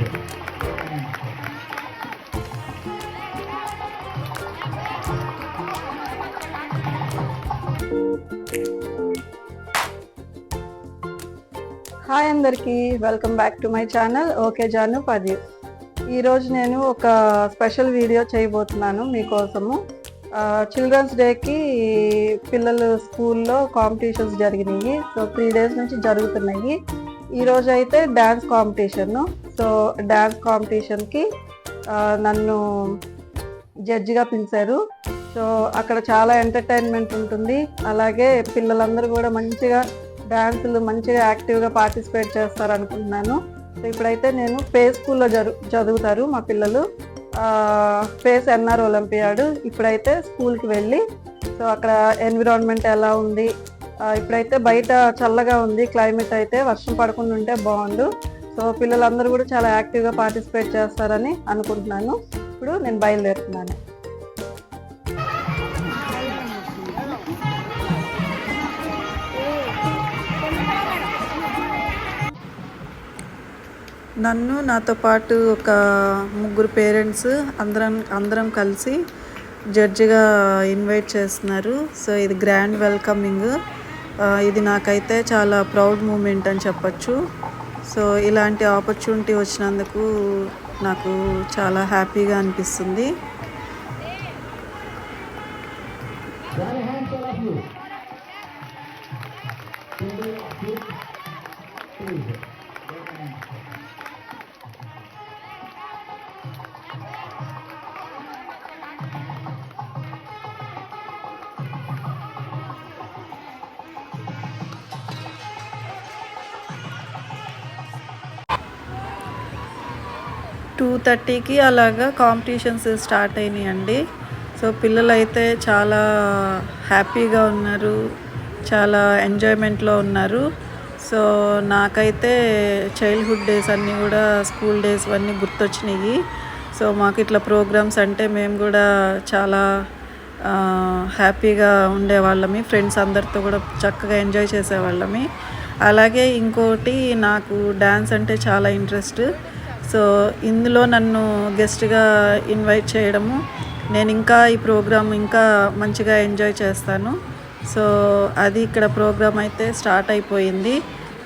Hi అందరికీ, welcome back to my channel okay జాను పది. ఈరోజు నేను ఒక స్పెషల్ వీడియో చేయబోతున్నాను మీకోసము. చిల్డ్రన్స్ డేకి పిల్లలు స్కూల్లో కాంపిటీషన్స్ జరిగినాయి. సో 3 days నుంచి జరుగుతున్నాయి. ఈరోజు అయితే డ్యాన్స్ కాంపిటీషన్. సో డ్యాన్స్ కాంపిటీషన్కి నన్ను జడ్జిగా పిలిచారు. సో అక్కడ చాలా ఎంటర్టైన్మెంట్ ఉంటుంది. అలాగే పిల్లలందరూ కూడా మంచిగా డ్యాన్సులు మంచిగా యాక్టివ్గా పార్టిసిపేట్ చేస్తారు అనుకుంటున్నాను. సో ఇప్పుడైతే నేను పే స్కూల్లో చదువుతారు మా పిల్లలు. Pace NR Olympiad. ఇప్పుడైతే స్కూల్కి వెళ్ళి సో అక్కడ ఎన్విరాన్మెంట్ ఎలా ఉంది, ఇప్పుడైతే బయట చల్లగా ఉంది క్లైమేట్, అయితే వర్షం పడకుండా ఉంటే బాగుండు. సో పిల్లలందరూ కూడా చాలా యాక్టివ్గా పార్టిసిపేట్ చేస్తారని అనుకుంటున్నాను. ఇప్పుడు నేను బయలుదేరుతున్నాను. నన్ను నాతో పాటు ఒక 3 పేరెంట్స్ అందరం కలిసి జడ్జిగా ఇన్వైట్ చేస్తున్నారు. సో ఇది గ్రాండ్ వెల్కమింగ్. ఇది నాకైతే చాలా ప్రౌడ్ మూమెంట్ అని చెప్పచ్చు. సో ఇలాంటి ఆపర్చునిటీ వచ్చినందుకు నాకు చాలా హ్యాపీగా అనిపిస్తుంది. టూ 2:30కి అలాగా కాంపిటీషన్స్ స్టార్ట్ అయినాయండి. సో పిల్లలైతే చాలా హ్యాపీగా ఉన్నారు, చాలా ఎంజాయ్మెంట్లో ఉన్నారు. సో నాకైతే చైల్డ్హుడ్ డేస్ అన్నీ కూడా స్కూల్ డేస్ అన్నీ గుర్తొచ్చినాయి. సో మాకు ఇట్లా ప్రోగ్రామ్స్ అంటే మేము కూడా చాలా హ్యాపీగా ఉండేవాళ్ళమి. ఫ్రెండ్స్ అందరితో కూడా చక్కగా ఎంజాయ్ చేసేవాళ్ళమి. అలాగే ఇంకోటి, నాకు డ్యాన్స్ అంటే చాలా ఇంట్రెస్ట్. సో ఇందులో నన్ను గెస్ట్గా ఇన్వైట్ చేయడము, నేను ఇంకా ఈ ప్రోగ్రామ్ ఇంకా మంచిగా ఎంజాయ్ చేస్తాను. సో అది ఇక్కడ ప్రోగ్రామ్ అయితే స్టార్ట్ అయిపోయింది.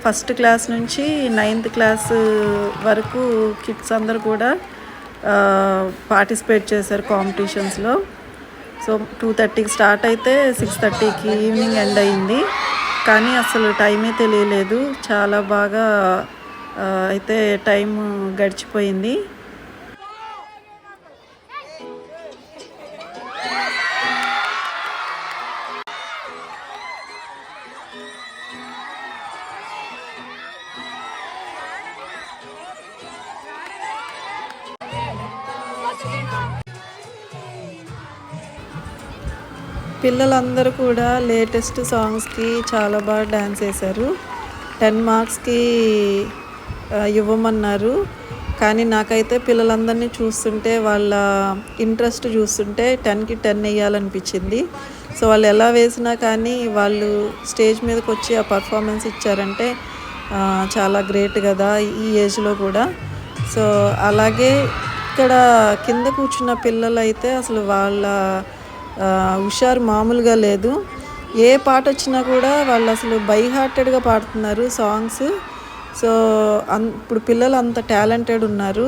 ఫస్ట్ క్లాస్ నుంచి 9th క్లాస్ వరకు కిడ్స్ అందరూ కూడా పార్టిసిపేట్ చేశారు కాంపిటీషన్స్లో. సో 2:30కి స్టార్ట్ అయితే 6:30కి ఈవినింగ్ ఎండ్ అయింది. కానీ అసలు టైమే తెలియలేదు. చాలా బాగా అయితే టైం గడిచిపోయింది. పిల్లలందరూ కూడా లేటెస్ట్ సాంగ్స్కి చాలా బాగా డ్యాన్స్ వేశారు. 10 మార్క్స్కి ఇవ్వమన్నారు. కానీ నాకైతే పిల్లలందరినీ చూస్తుంటే, వాళ్ళ ఇంట్రెస్ట్ చూస్తుంటే 10కి 10 వేయాలనిపించింది. సో వాళ్ళు ఎలా వేసినా కానీ వాళ్ళు స్టేజ్ మీదకి వచ్చి ఆ పర్ఫార్మెన్స్ ఇచ్చారంటే చాలా గ్రేట్ కదా ఈ ఏజ్లో కూడా. సో అలాగే ఇక్కడ కింద కూర్చున్న పిల్లలు అయితే అసలు వాళ్ళ హుషారు మామూలుగా లేదు. ఏ పాట వచ్చినా కూడా వాళ్ళు అసలు బై హార్టెడ్గా పాడుతున్నారు సాంగ్స్. సో ఇప్పుడు పిల్లలు అంత టాలెంటెడ్ ఉన్నారు.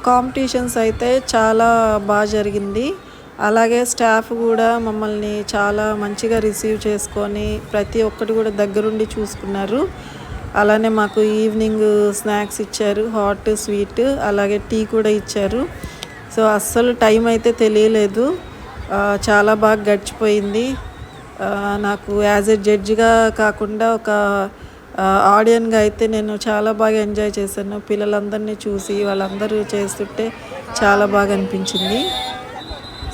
కాంపిటీషన్స్ అయితే చాలా బాగా జరిగింది. అలాగే స్టాఫ్ కూడా మమ్మల్ని చాలా మంచిగా రిసీవ్ చేసుకొని ప్రతి ఒక్కటి కూడా దగ్గరుండి చూసుకున్నారు. అలానే మాకు ఈవినింగ్ స్నాక్స్ ఇచ్చారు, హాట్ స్వీట్, అలాగే టీ కూడా ఇచ్చారు. సో అస్సలు టైం అయితే తెలియలేదు, చాలా బాగా గడిచిపోయింది. నాకు యాజ్ ఎ జడ్జిగా కాకుండా ఒక ఆడియన్గా అయితే నేను చాలా బాగా ఎంజాయ్ చేశాను. పిల్లలందరినీ చూసి వాళ్ళందరూ చేస్తుంటే చాలా బాగా అనిపించింది.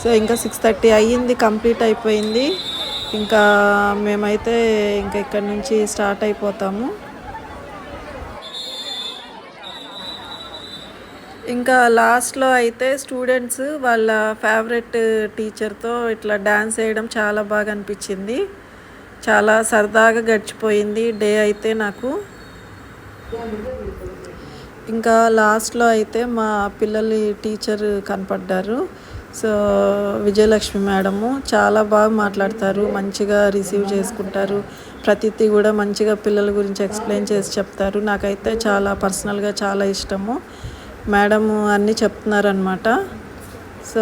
సో ఇంకా 6:30 అయ్యింది, కంప్లీట్ అయిపోయింది. ఇంకా మేమైతే ఇంకా ఇక్కడ నుంచి స్టార్ట్ అయిపోతాము. ఇంకా లాస్ట్లో అయితే స్టూడెంట్స్ వాళ్ళ ఫేవరెట్ టీచర్తో ఇట్లా డ్యాన్స్ వేయడం చాలా బాగా అనిపించింది. చాలా సరదాగా గడిచిపోయింది డే అయితే నాకు. ఇంకా లాస్ట్లో అయితే మా పిల్లలి టీచర్ కనపడ్డారు. సో విజయలక్ష్మి మేడము చాలా బాగా మాట్లాడతారు, మంచిగా రిసీవ్ చేసుకుంటారు, ప్రతిదీ కూడా మంచిగా పిల్లల గురించి ఎక్స్ప్లెయిన్ చేసి చెప్తారు. నాకైతే చాలా పర్సనల్గా చాలా ఇష్టము. మేడము అన్నీ చెప్తున్నారనమాట. సో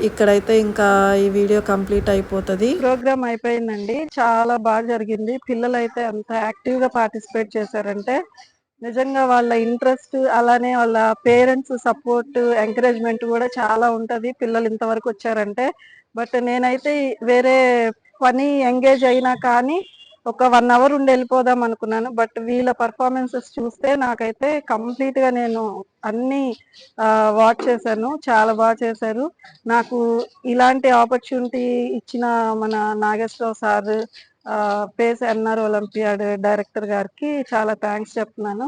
ఇక్కడైతే ఇంకా ఈ వీడియో కంప్లీట్ అయిపోతుంది. ప్రోగ్రామ్ అయిపోయిందండి, చాలా బాగా జరిగింది. పిల్లలు అయితే అంత యాక్టివ్గా పార్టిసిపేట్ చేశారంటే నిజంగా వాళ్ళ ఇంట్రెస్ట్, అలానే వాళ్ళ పేరెంట్స్ సపోర్ట్, ఎంకరేజ్మెంట్ కూడా చాలా ఉంటుంది పిల్లలు ఇంతవరకు వచ్చారంటే. బట్ నేనైతే వేరే పని ఎంగేజ్ అయినా కానీ ఒక 1 అవర్ ఉండి వెళ్ళిపోదాం అనుకున్నాను. బట్ వీళ్ళ పర్ఫార్మెన్సెస్ చూస్తే నాకైతే కంప్లీట్గా నేను అన్నీ వాచ్ చేశాను. చాలా బాగా చేశారు. నాకు ఇలాంటి ఆపర్చునిటీ ఇచ్చిన మన Nageswara Rao sir, Pace NR Olympiad director గారికి చాలా థ్యాంక్స్ చెప్తున్నాను.